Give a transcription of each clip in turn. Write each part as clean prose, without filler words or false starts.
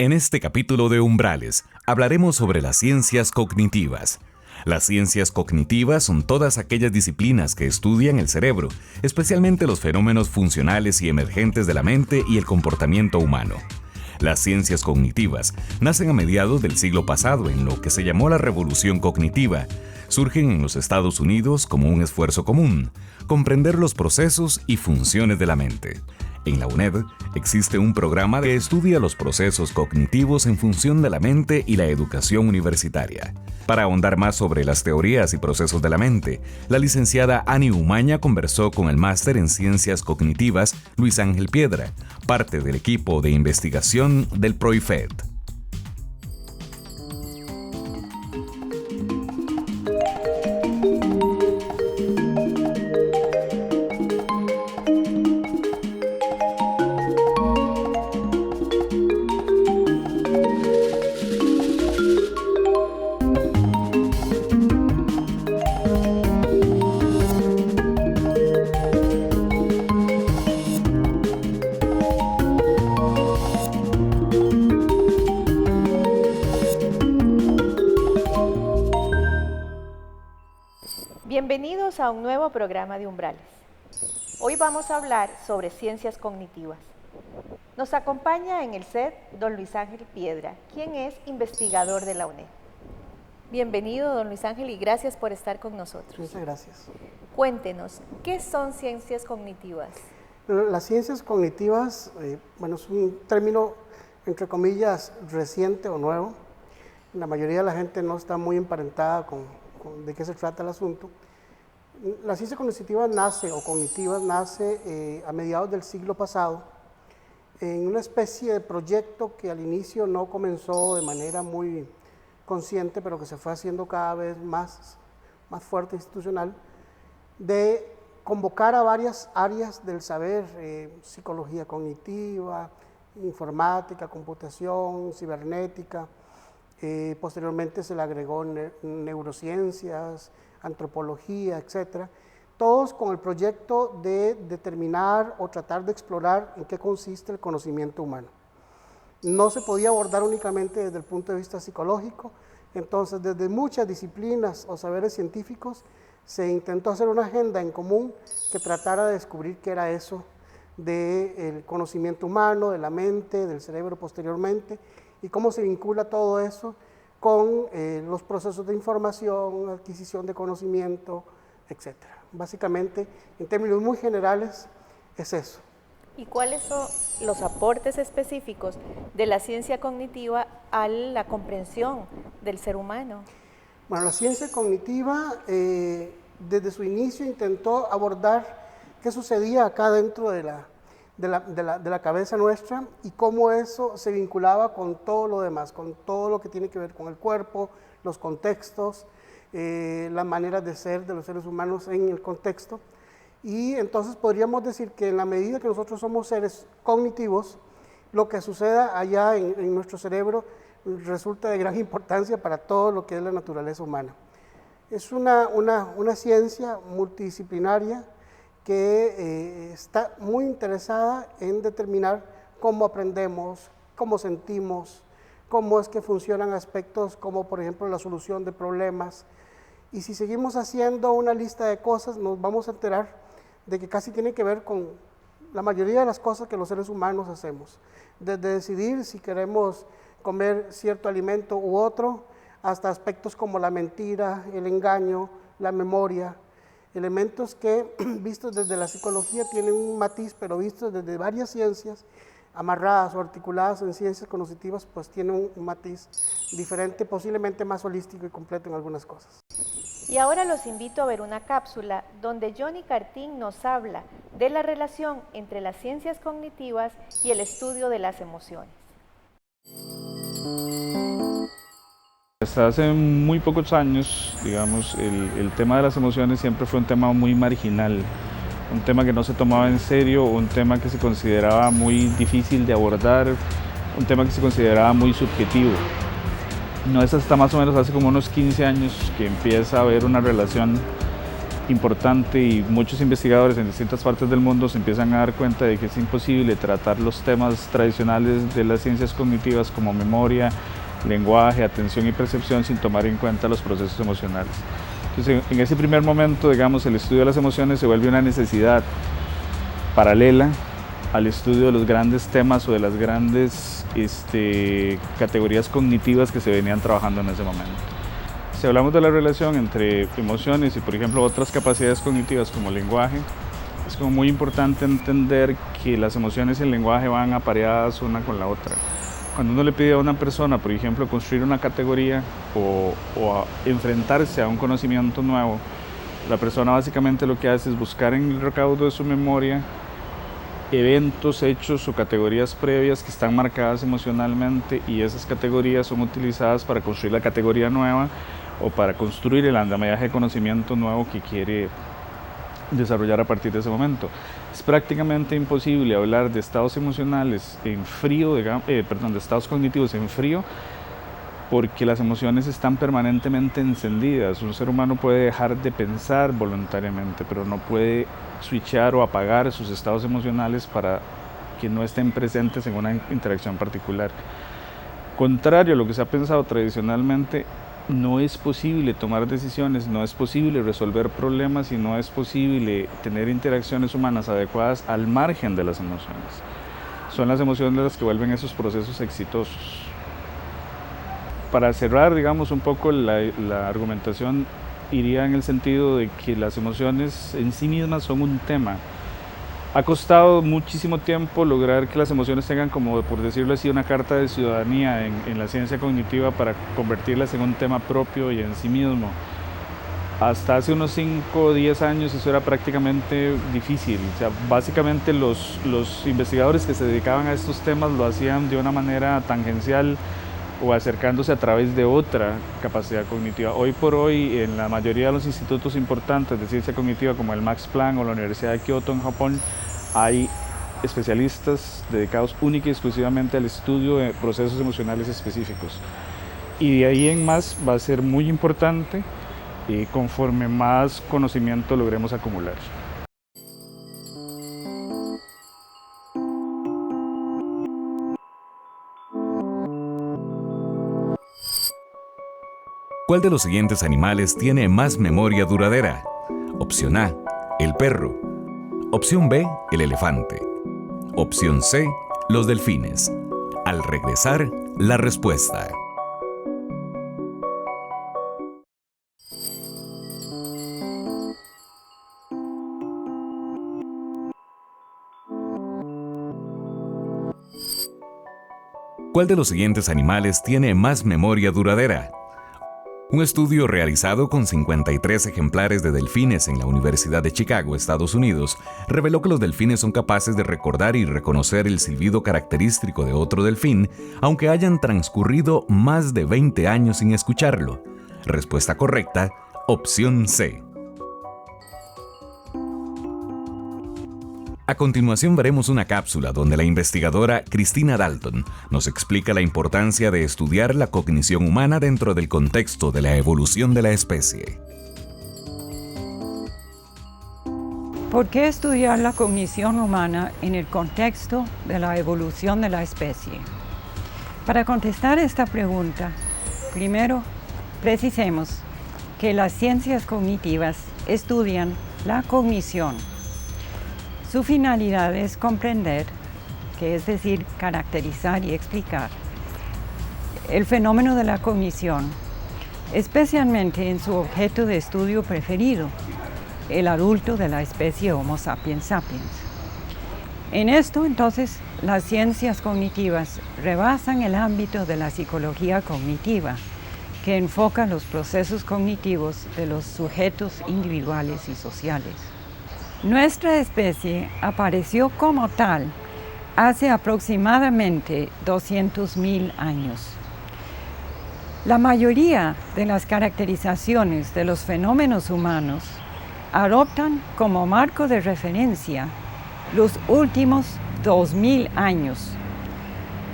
En este capítulo de Umbrales hablaremos sobre las ciencias cognitivas. Las ciencias cognitivas son todas aquellas disciplinas que estudian el cerebro, especialmente los fenómenos funcionales y emergentes de la mente y el comportamiento humano. Las ciencias cognitivas nacen a mediados del siglo pasado en lo que se llamó la Revolución Cognitiva. Surgen en los Estados Unidos como un esfuerzo común, comprender los procesos y funciones de la mente. En la UNED existe un programa que estudia los procesos cognitivos en función de la mente y la educación universitaria. Para ahondar más sobre las teorías y procesos de la mente, la licenciada Ani Umaña conversó con el máster en Ciencias Cognitivas Luis Ángel Piedra, parte del equipo de investigación del PROIFET. Bienvenidos a un nuevo programa de Umbrales. Hoy vamos a hablar sobre ciencias cognitivas. Nos acompaña en el set don Luis Ángel Piedra, quien es investigador de la UNED. Bienvenido, don Luis Ángel, y gracias por estar con nosotros. Muchas gracias. Cuéntenos, ¿qué son ciencias cognitivas? Las ciencias cognitivas, es un término, entre comillas, reciente o nuevo. La mayoría de la gente no está muy emparentada con de qué se trata el asunto. La ciencia cognitiva nace a mediados del siglo pasado en una especie de proyecto que al inicio no comenzó de manera muy consciente, pero que se fue haciendo cada vez más fuerte institucional, de convocar a varias áreas del saber, psicología cognitiva, informática, computación, cibernética. Posteriormente se le agregó neurociencias, antropología, etc. Todos con el proyecto de determinar o tratar de explorar en qué consiste el conocimiento humano. No se podía abordar únicamente desde el punto de vista psicológico, entonces desde muchas disciplinas o saberes científicos se intentó hacer una agenda en común que tratara de descubrir qué era eso del conocimiento humano, de la mente, del cerebro posteriormente, y cómo se vincula todo eso con los procesos de información, adquisición de conocimiento, etc. Básicamente, en términos muy generales, es eso. ¿Y cuáles son los aportes específicos de la ciencia cognitiva a la comprensión del ser humano? Bueno, la ciencia cognitiva, desde su inicio, intentó abordar qué sucedía acá dentro de la cabeza nuestra y cómo eso se vinculaba con todo lo demás, con todo lo que tiene que ver con el cuerpo, los contextos, las maneras de ser de los seres humanos en el contexto. Y entonces podríamos decir que en la medida que nosotros somos seres cognitivos, lo que suceda allá en nuestro cerebro resulta de gran importancia para todo lo que es la naturaleza humana. Es una ciencia multidisciplinaria que está muy interesada en determinar cómo aprendemos, cómo sentimos, cómo es que funcionan aspectos como por ejemplo la solución de problemas. Y si seguimos haciendo una lista de cosas, nos vamos a enterar de que casi tiene que ver con la mayoría de las cosas que los seres humanos hacemos. Desde decidir si queremos comer cierto alimento u otro, hasta aspectos como la mentira, el engaño, la memoria, elementos que vistos desde la psicología tienen un matiz, pero vistos desde varias ciencias, amarradas o articuladas en ciencias cognitivas, pues tienen un matiz diferente, posiblemente más holístico y completo en algunas cosas. Y ahora los invito a ver una cápsula donde Johnny Cartín nos habla de la relación entre las ciencias cognitivas y el estudio de las emociones. Hasta hace muy pocos años, digamos, el tema de las emociones siempre fue un tema muy marginal, un tema que no se tomaba en serio, un tema que se consideraba muy difícil de abordar, un tema que se consideraba muy subjetivo. No es hasta más o menos hace como unos 15 años que empieza a haber una relación importante y muchos investigadores en distintas partes del mundo se empiezan a dar cuenta de que es imposible tratar los temas tradicionales de las ciencias cognitivas como memoria, lenguaje, atención y percepción sin tomar en cuenta los procesos emocionales. Entonces, en ese primer momento, digamos, el estudio de las emociones se vuelve una necesidad paralela al estudio de los grandes temas o de las grandes categorías cognitivas que se venían trabajando en ese momento. Si hablamos de la relación entre emociones y, por ejemplo, otras capacidades cognitivas como el lenguaje, es como muy importante entender que las emociones y el lenguaje van apareadas una con la otra. Cuando uno le pide a una persona, por ejemplo, construir una categoría o enfrentarse a un conocimiento nuevo, la persona básicamente lo que hace es buscar en el recaudo de su memoria eventos, hechos o categorías previas que están marcadas emocionalmente, y esas categorías son utilizadas para construir la categoría nueva o para construir el andamiaje de conocimiento nuevo que quiere desarrollar a partir de ese momento. Es prácticamente imposible hablar de estados emocionales en frío, de estados cognitivos en frío, porque las emociones están permanentemente encendidas. Un ser humano puede dejar de pensar voluntariamente, pero no puede switchar o apagar sus estados emocionales para que no estén presentes en una interacción particular. Contrario a lo que se ha pensado tradicionalmente, no es posible tomar decisiones, no es posible resolver problemas y no es posible tener interacciones humanas adecuadas al margen de las emociones. Son las emociones las que vuelven esos procesos exitosos. Para cerrar, digamos, un poco la argumentación iría en el sentido de que las emociones en sí mismas son un tema. Ha costado muchísimo tiempo lograr que las emociones tengan, como por decirlo así, una carta de ciudadanía en la ciencia cognitiva para convertirlas en un tema propio y en sí mismo. Hasta hace unos 5 o 10 años eso era prácticamente difícil. O sea, básicamente los investigadores que se dedicaban a estos temas lo hacían de una manera tangencial o acercándose a través de otra capacidad cognitiva. Hoy por hoy, en la mayoría de los institutos importantes de ciencia cognitiva, como el Max Planck o la Universidad de Kioto en Japón, hay especialistas dedicados única y exclusivamente al estudio de procesos emocionales específicos. Y de ahí en más va a ser muy importante conforme más conocimiento logremos acumular. ¿Cuál de los siguientes animales tiene más memoria duradera? Opción A, el perro. Opción B, el elefante. Opción C, los delfines. Al regresar, la respuesta. ¿Cuál de los siguientes animales tiene más memoria duradera? Un estudio realizado con 53 ejemplares de delfines en la Universidad de Chicago, Estados Unidos, reveló que los delfines son capaces de recordar y reconocer el silbido característico de otro delfín, aunque hayan transcurrido más de 20 años sin escucharlo. Respuesta correcta, opción C. A continuación veremos una cápsula donde la investigadora Christina Dalton nos explica la importancia de estudiar la cognición humana dentro del contexto de la evolución de la especie. ¿Por qué estudiar la cognición humana en el contexto de la evolución de la especie? Para contestar esta pregunta, primero precisemos que las ciencias cognitivas estudian la cognición. Su finalidad es comprender, que es decir, caracterizar y explicar, el fenómeno de la cognición, especialmente en su objeto de estudio preferido, el adulto de la especie Homo sapiens sapiens. En esto, entonces, las ciencias cognitivas rebasan el ámbito de la psicología cognitiva, que enfoca los procesos cognitivos de los sujetos individuales y sociales. Nuestra especie apareció como tal hace aproximadamente 200.000 años. La mayoría de las caracterizaciones de los fenómenos humanos adoptan como marco de referencia los últimos 2.000 años,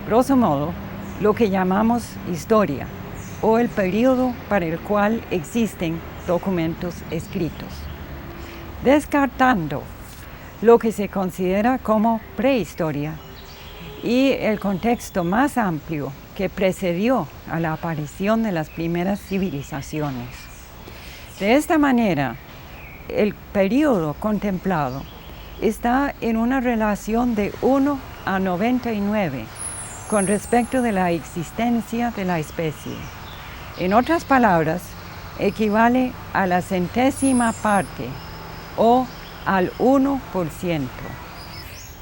grosso modo, lo que llamamos historia, o el periodo para el cual existen documentos escritos. descartando lo que se considera como prehistoria y el contexto más amplio que precedió a la aparición de las primeras civilizaciones. De esta manera, el periodo contemplado está en una relación de 1 a 99 con respecto de la existencia de la especie. En otras palabras, equivale a la centésima parte o al 1%.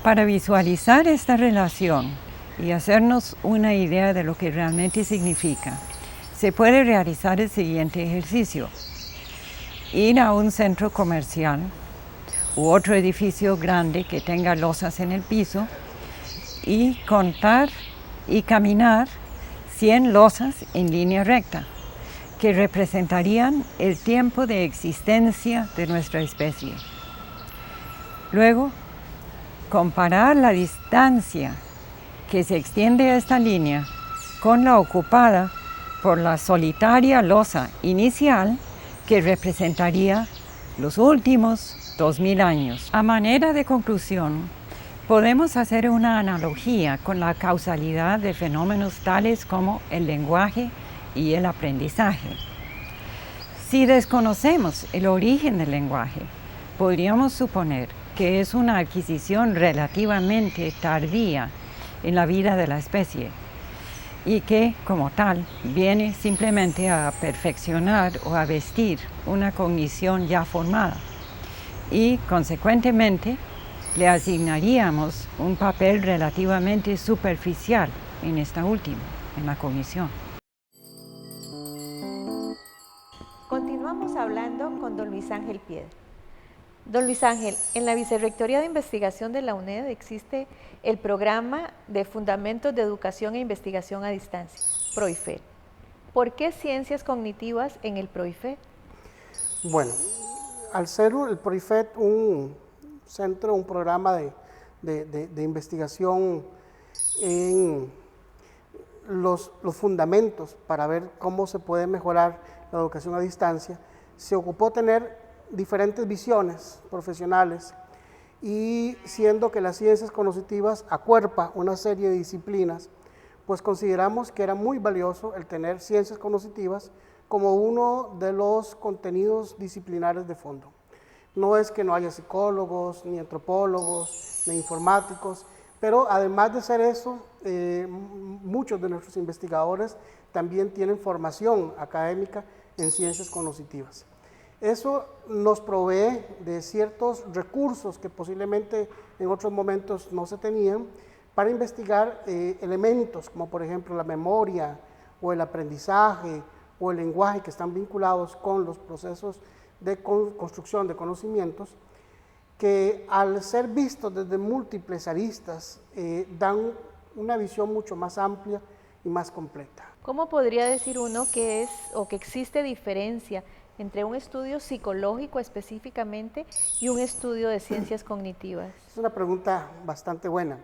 Para visualizar esta relación y hacernos una idea de lo que realmente significa, se puede realizar el siguiente ejercicio. Ir a un centro comercial u otro edificio grande que tenga losas en el piso y contar y caminar 100 losas en línea recta, que representarían el tiempo de existencia de nuestra especie. Luego, comparar la distancia que se extiende a esta línea con la ocupada por la solitaria losa inicial, que representaría los últimos 2000 años. A manera de conclusión, podemos hacer una analogía con la causalidad de fenómenos tales como el lenguaje y el aprendizaje. Si desconocemos el origen del lenguaje, podríamos suponer que es una adquisición relativamente tardía en la vida de la especie y que, como tal, viene simplemente a perfeccionar o a vestir una cognición ya formada y, consecuentemente, le asignaríamos un papel relativamente superficial en esta última, en la cognición. Continuamos hablando con don Luis Ángel Piedra. Don Luis Ángel, en la Vicerrectoría de Investigación de la UNED existe el Programa de Fundamentos de Educación e Investigación a Distancia, PROIFED. ¿Por qué ciencias cognitivas en el PROIFED? Bueno, al ser el PROIFED un centro, un programa de investigación en los fundamentos para ver cómo se puede mejorar la educación a distancia, se ocupó tener diferentes visiones profesionales y siendo que las ciencias cognitivas acuerpa una serie de disciplinas, pues consideramos que era muy valioso el tener ciencias cognitivas como uno de los contenidos disciplinares de fondo. No es que no haya psicólogos, ni antropólogos, ni informáticos, pero además de ser eso, muchos de nuestros investigadores también tienen formación académica en ciencias cognitivas. Eso nos provee de ciertos recursos que posiblemente en otros momentos no se tenían para investigar elementos como por ejemplo la memoria o el aprendizaje o el lenguaje que están vinculados con los procesos de construcción de conocimientos que al ser vistos desde múltiples aristas dan una visión mucho más amplia y más completa. ¿Cómo podría decir uno que es o que existe diferencia entre un estudio psicológico específicamente y un estudio de ciencias cognitivas? Es una pregunta bastante buena,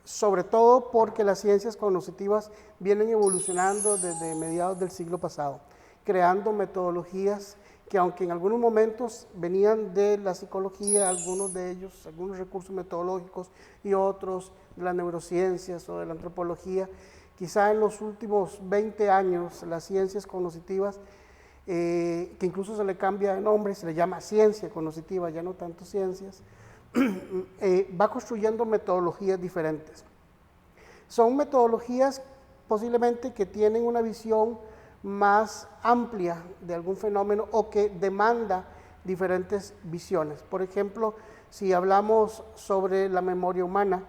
sobre todo porque las ciencias cognitivas vienen evolucionando desde mediados del siglo pasado, creando metodologías que aunque en algunos momentos venían de la psicología, algunos de ellos, algunos recursos metodológicos y otros de las neurociencias o de la antropología, quizá en los últimos 20 años las ciencias cognitivas que incluso se le cambia de nombre, se le llama ciencia cognitiva, ya no tanto ciencias, va construyendo metodologías diferentes. Son metodologías posiblemente que tienen una visión más amplia de algún fenómeno o que demanda diferentes visiones. Por ejemplo, si hablamos sobre la memoria humana,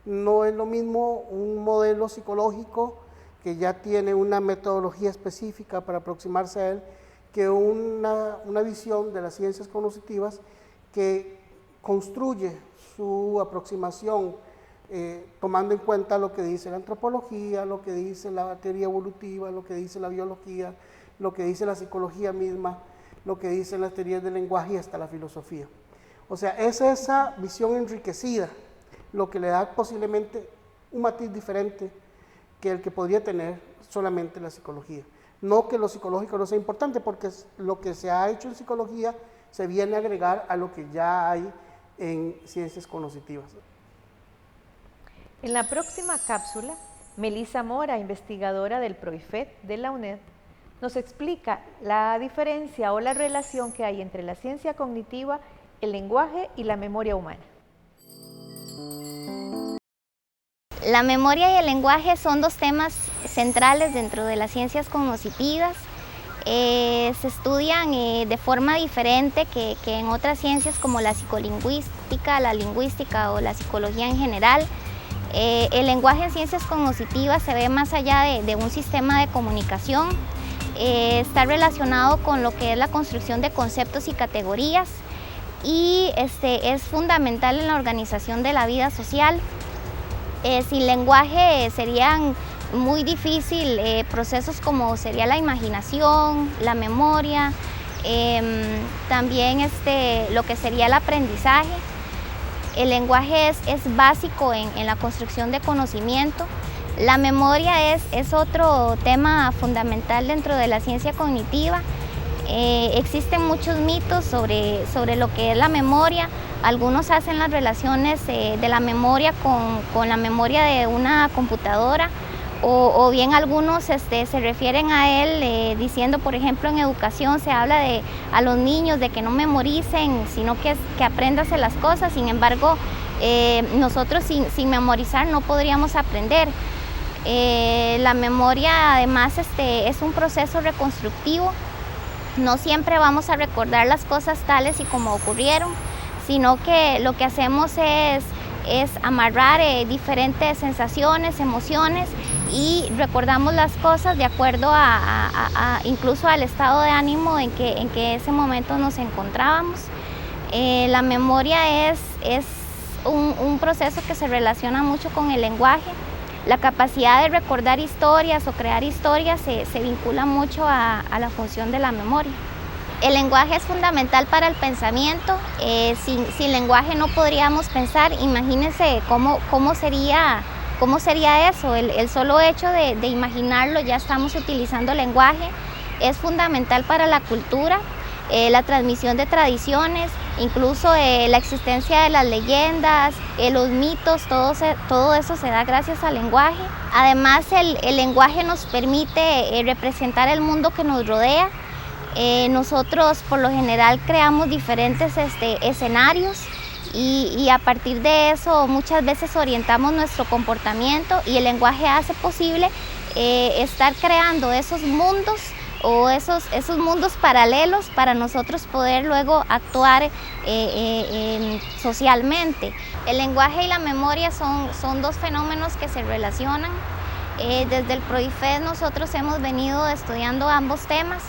no es lo mismo un modelo psicológico que ya tiene una metodología específica para aproximarse a él, que una visión de las ciencias cognitivas que construye su aproximación tomando en cuenta lo que dice la antropología, lo que dice la teoría evolutiva, lo que dice la biología, lo que dice la psicología misma, lo que dicen las teorías del lenguaje y hasta la filosofía. O sea, es esa visión enriquecida lo que le da posiblemente un matiz diferente que el que podría tener solamente la psicología. No que lo psicológico no sea importante, porque lo que se ha hecho en psicología se viene a agregar a lo que ya hay en ciencias cognitivas. En la próxima cápsula, Melissa Mora, investigadora del PROIFET de la UNED, nos explica la diferencia o la relación que hay entre la ciencia cognitiva, el lenguaje y la memoria humana. La memoria y el lenguaje son dos temas centrales dentro de las ciencias cognitivas. Se estudian de forma diferente que en otras ciencias como la psicolingüística, la lingüística o la psicología en general. El lenguaje en ciencias cognitivas se ve más allá de un sistema de comunicación. Está relacionado con lo que es la construcción de conceptos y categorías y es fundamental en la organización de la vida social. Sin lenguaje serían muy difícil procesos como sería la imaginación, la memoria, también lo que sería el aprendizaje. El lenguaje es básico en la construcción de conocimiento. La memoria es otro tema fundamental dentro de la ciencia cognitiva. Existen muchos mitos sobre lo que es la memoria. Algunos hacen las relaciones de la memoria con la memoria de una computadora o bien algunos se refieren a él diciendo, por ejemplo, en educación se habla a los niños de que no memoricen, sino que aprendas las cosas. Sin embargo, nosotros sin memorizar no podríamos aprender. La memoria además es un proceso reconstructivo. No siempre vamos a recordar las cosas tales y como ocurrieron, sino que lo que hacemos es amarrar diferentes sensaciones, emociones y recordamos las cosas de acuerdo incluso al estado de ánimo en que ese momento nos encontrábamos. La memoria es un proceso que se relaciona mucho con el lenguaje. La capacidad de recordar historias o crear historias se vincula mucho a la función de la memoria. El lenguaje es fundamental para el pensamiento. Sin lenguaje no podríamos pensar. Imagínense cómo sería eso. El solo hecho de imaginarlo, ya estamos utilizando lenguaje. Es fundamental para la cultura, la transmisión de tradiciones, incluso la existencia de las leyendas, los mitos, todo eso se da gracias al lenguaje. Además, el lenguaje nos permite representar el mundo que nos rodea. Nosotros por lo general creamos diferentes escenarios y a partir de eso muchas veces orientamos nuestro comportamiento y el lenguaje hace posible estar creando esos mundos o esos mundos paralelos para nosotros poder luego actuar socialmente. El lenguaje y la memoria son dos fenómenos que se relacionan. Desde el PROIFET nosotros hemos venido estudiando ambos temas.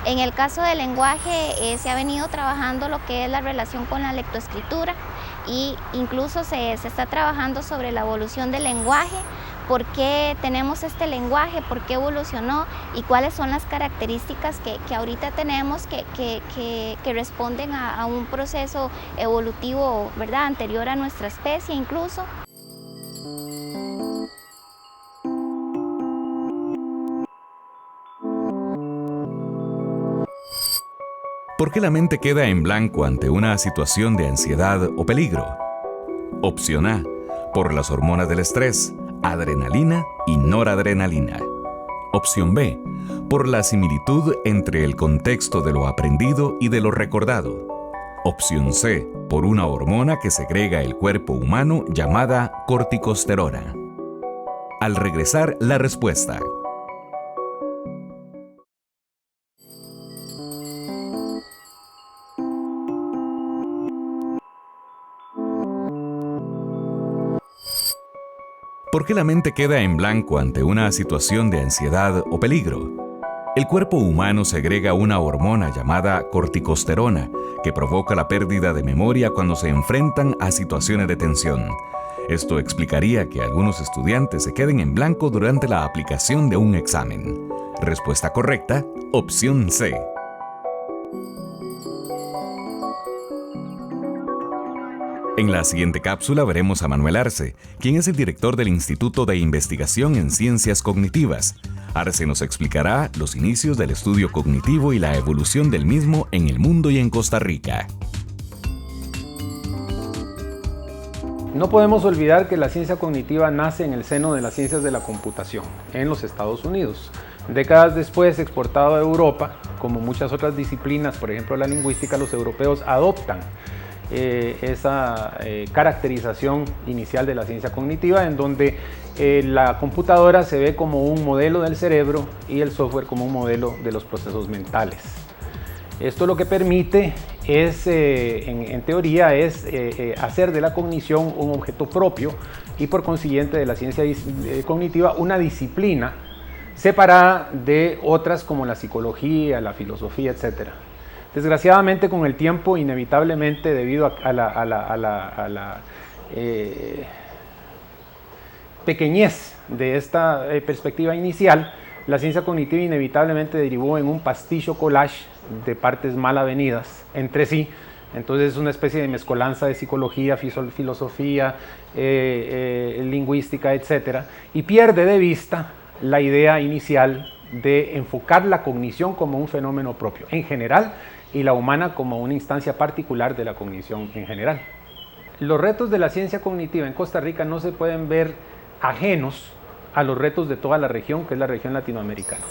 En el caso del lenguaje se ha venido trabajando lo que es la relación con la lectoescritura e incluso se está trabajando sobre la evolución del lenguaje, por qué tenemos este lenguaje, por qué evolucionó y cuáles son las características que ahorita tenemos que responden a un proceso evolutivo, ¿verdad?, anterior a nuestra especie incluso. ¿Por qué la mente queda en blanco ante una situación de ansiedad o peligro? Opción A, por las hormonas del estrés, adrenalina y noradrenalina. Opción B, por la similitud entre el contexto de lo aprendido y de lo recordado. Opción C, por una hormona que segrega el cuerpo humano llamada corticosterona. Al regresar, la respuesta. ¿Por qué la mente queda en blanco ante una situación de ansiedad o peligro? El cuerpo humano segrega una hormona llamada corticosterona que provoca la pérdida de memoria cuando se enfrentan a situaciones de tensión. Esto explicaría que algunos estudiantes se queden en blanco durante la aplicación de un examen. Respuesta correcta, opción C. En la siguiente cápsula veremos a Manuel Arce, quien es el director del Instituto de Investigación en Ciencias Cognitivas. Arce nos explicará los inicios del estudio cognitivo y la evolución del mismo en el mundo y en Costa Rica. No podemos olvidar que la ciencia cognitiva nace en el seno de las ciencias de la computación en los Estados Unidos. Décadas después, exportado a Europa, como muchas otras disciplinas, por ejemplo la lingüística, los europeos adoptan esa caracterización inicial de la ciencia cognitiva, en donde la computadora se ve como un modelo del cerebro y el software como un modelo de los procesos mentales. Esto lo que permite es, en teoría, es hacer de la cognición un objeto propio y por consiguiente de la ciencia cognitiva una disciplina separada de otras como la psicología, la filosofía, etc. Desgraciadamente, con el tiempo, inevitablemente, debido a la pequeñez de esta perspectiva inicial, la ciencia cognitiva inevitablemente derivó en un pasticho collage de partes mal avenidas entre sí. Entonces es una especie de mezcolanza de psicología, filosofía, lingüística, etc. Y pierde de vista la idea inicial de enfocar la cognición como un fenómeno propio en general y la humana como una instancia particular de la cognición en general. Los retos de la ciencia cognitiva en Costa Rica no se pueden ver ajenos a los retos de toda la región, que es la región latinoamericana.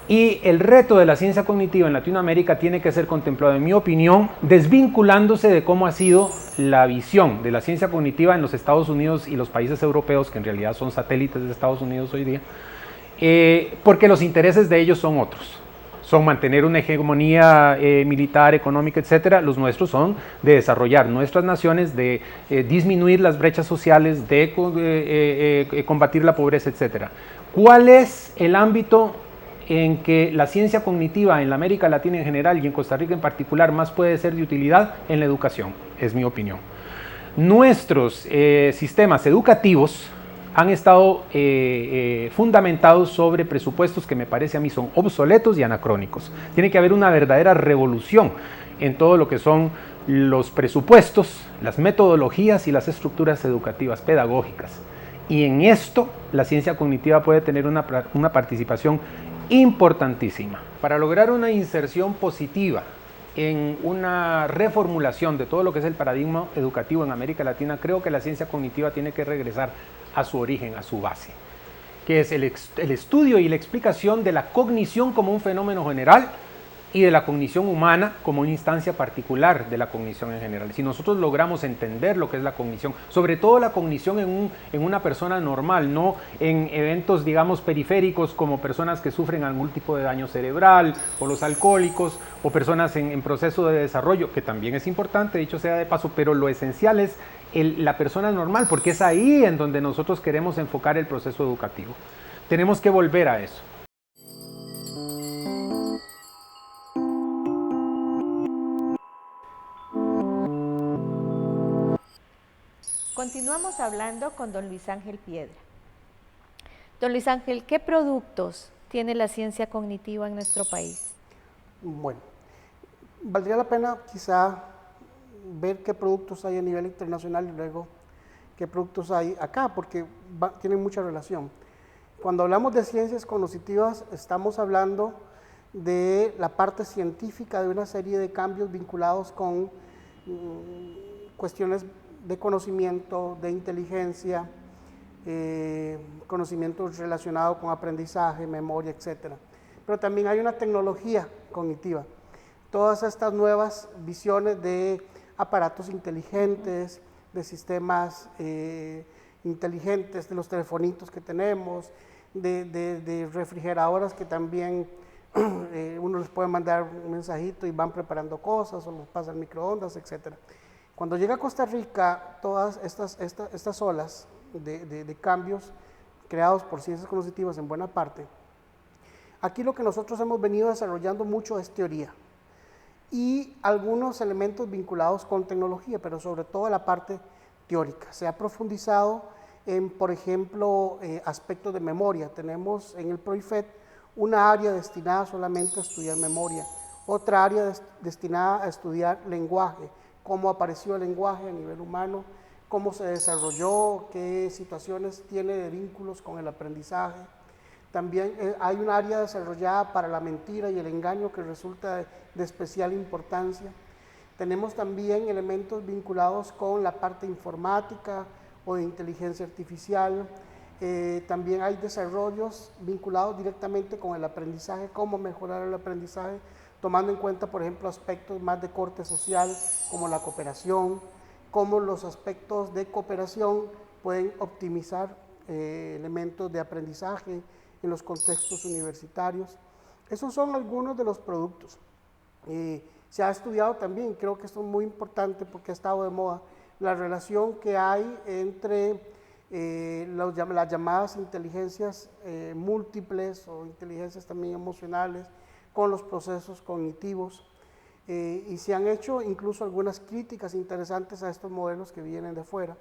Y el reto de la ciencia cognitiva en Latinoamérica tiene que ser contemplado, en mi opinión, desvinculándose de cómo ha sido la visión de la ciencia cognitiva en los Estados Unidos y los países europeos, que en realidad son satélites de Estados Unidos hoy día, porque los intereses de ellos son otros. Son mantener una hegemonía militar, económica, etcétera. Los nuestros son de desarrollar nuestras naciones, de disminuir las brechas sociales, de combatir la pobreza, etcétera. ¿Cuál es el ámbito en que la ciencia cognitiva en la América Latina en general y en Costa Rica en particular más puede ser de utilidad? En la educación, es mi opinión. Nuestros sistemas educativos han estado fundamentados sobre presupuestos que me parece a mí son obsoletos y anacrónicos. Tiene que haber una verdadera revolución en todo lo que son los presupuestos, las metodologías y las estructuras educativas pedagógicas. Y en esto la ciencia cognitiva puede tener una participación importantísima. Para lograr una inserción positiva en una reformulación de todo lo que es el paradigma educativo en América Latina, creo que la ciencia cognitiva tiene que regresar a su origen, a su base, que es el estudio y la explicación de la cognición como un fenómeno general y de la cognición humana como una instancia particular de la cognición en general. Si nosotros logramos entender lo que es la cognición, sobre todo la cognición en una persona normal, no en eventos, digamos, periféricos como personas que sufren algún tipo de daño cerebral, o los alcohólicos, o personas en proceso de desarrollo, que también es importante, dicho sea de paso, pero lo esencial es la persona normal, porque es ahí en donde nosotros queremos enfocar el proceso educativo. Tenemos que volver a eso. Continuamos hablando con don Luis Ángel Piedra. Don Luis Ángel, ¿qué productos tiene la ciencia cognitiva en nuestro país? Bueno, valdría la pena quizá ver qué productos hay a nivel internacional y luego qué productos hay acá, porque tienen mucha relación. Cuando hablamos de ciencias cognitivas, estamos hablando de la parte científica de una serie de cambios vinculados con cuestiones de conocimiento, de inteligencia, conocimientos relacionados con aprendizaje, memoria, etc. Pero también hay una tecnología cognitiva. Todas estas nuevas visiones de aparatos inteligentes, de sistemas inteligentes, de los telefonitos que tenemos, de refrigeradoras que también uno les puede mandar un mensajito y van preparando cosas o los pasa al microondas, etc. Cuando llega a Costa Rica, todas estas olas de cambios creados por ciencias cognitivas en buena parte, aquí lo que nosotros hemos venido desarrollando mucho es teoría y algunos elementos vinculados con tecnología, pero sobre todo la parte teórica. Se ha profundizado en, por ejemplo, aspectos de memoria. Tenemos en el PROIFET una área destinada solamente a estudiar memoria, otra área destinada a estudiar lenguaje, cómo apareció el lenguaje a nivel humano, cómo se desarrolló, qué situaciones tiene de vínculos con el aprendizaje. También hay un área desarrollada para la mentira y el engaño que resulta de especial importancia. Tenemos también elementos vinculados con la parte informática o de inteligencia artificial. También hay desarrollos vinculados directamente con el aprendizaje, cómo mejorar el aprendizaje, tomando en cuenta, por ejemplo, aspectos más de corte social, como la cooperación, cómo los aspectos de cooperación pueden optimizar elementos de aprendizaje en los contextos universitarios. Esos son algunos de los productos. Se ha estudiado también, creo que esto es muy importante porque ha estado de moda, la relación que hay entre las llamadas inteligencias múltiples o inteligencias también emocionales con los procesos cognitivos. Y se han hecho incluso algunas críticas interesantes a estos modelos que vienen de fuera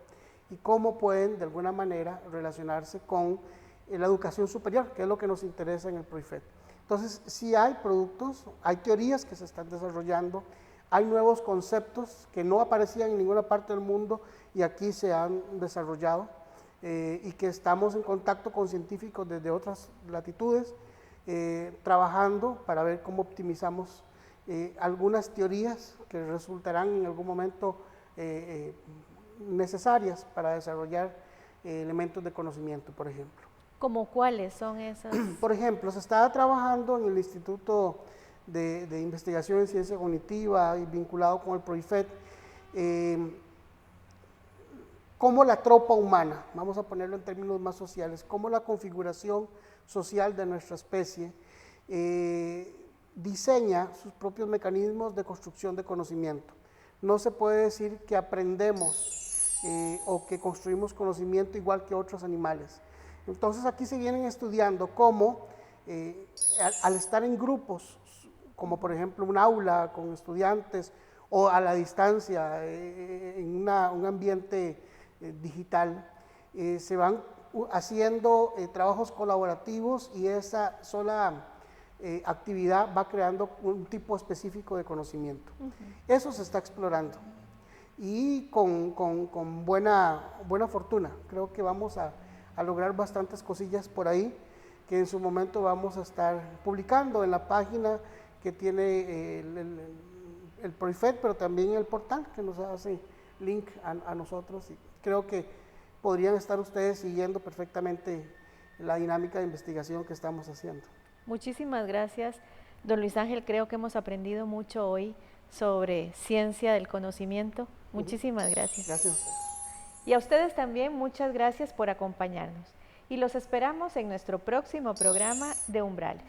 y cómo pueden de alguna manera relacionarse con la educación superior, que es lo que nos interesa en el PROIFET. Entonces, sí hay productos, hay teorías que se están desarrollando, hay nuevos conceptos que no aparecían en ninguna parte del mundo y aquí se han desarrollado y que estamos en contacto con científicos desde otras latitudes, trabajando para ver cómo optimizamos algunas teorías que resultarán en algún momento necesarias para desarrollar elementos de conocimiento, por ejemplo. ¿Cómo cuáles son esas? Por ejemplo, se está trabajando en el Instituto de Investigación en Ciencia Cognitiva y vinculado con el PROIFET, cómo la tropa humana, vamos a ponerlo en términos más sociales, cómo la configuración social de nuestra especie diseña sus propios mecanismos de construcción de conocimiento. No se puede decir que aprendemos o que construimos conocimiento igual que otros animales. Entonces aquí se vienen estudiando cómo al estar en grupos, como por ejemplo un aula con estudiantes o a la distancia en un ambiente digital, se van haciendo trabajos colaborativos y esa sola actividad va creando un tipo específico de conocimiento. Eso se está explorando y con buena fortuna. Creo que vamos a lograr bastantes cosillas por ahí que en su momento vamos a estar publicando en la página que tiene el PROIFET, pero también el portal que nos hace link a nosotros, y creo que podrían estar ustedes siguiendo perfectamente la dinámica de investigación que estamos haciendo. Muchísimas gracias, don Luis Ángel. Creo que hemos aprendido mucho hoy sobre ciencia del conocimiento. Muchísimas gracias. Gracias a ustedes. Y a ustedes también, muchas gracias por acompañarnos. Y los esperamos en nuestro próximo programa de Umbrales.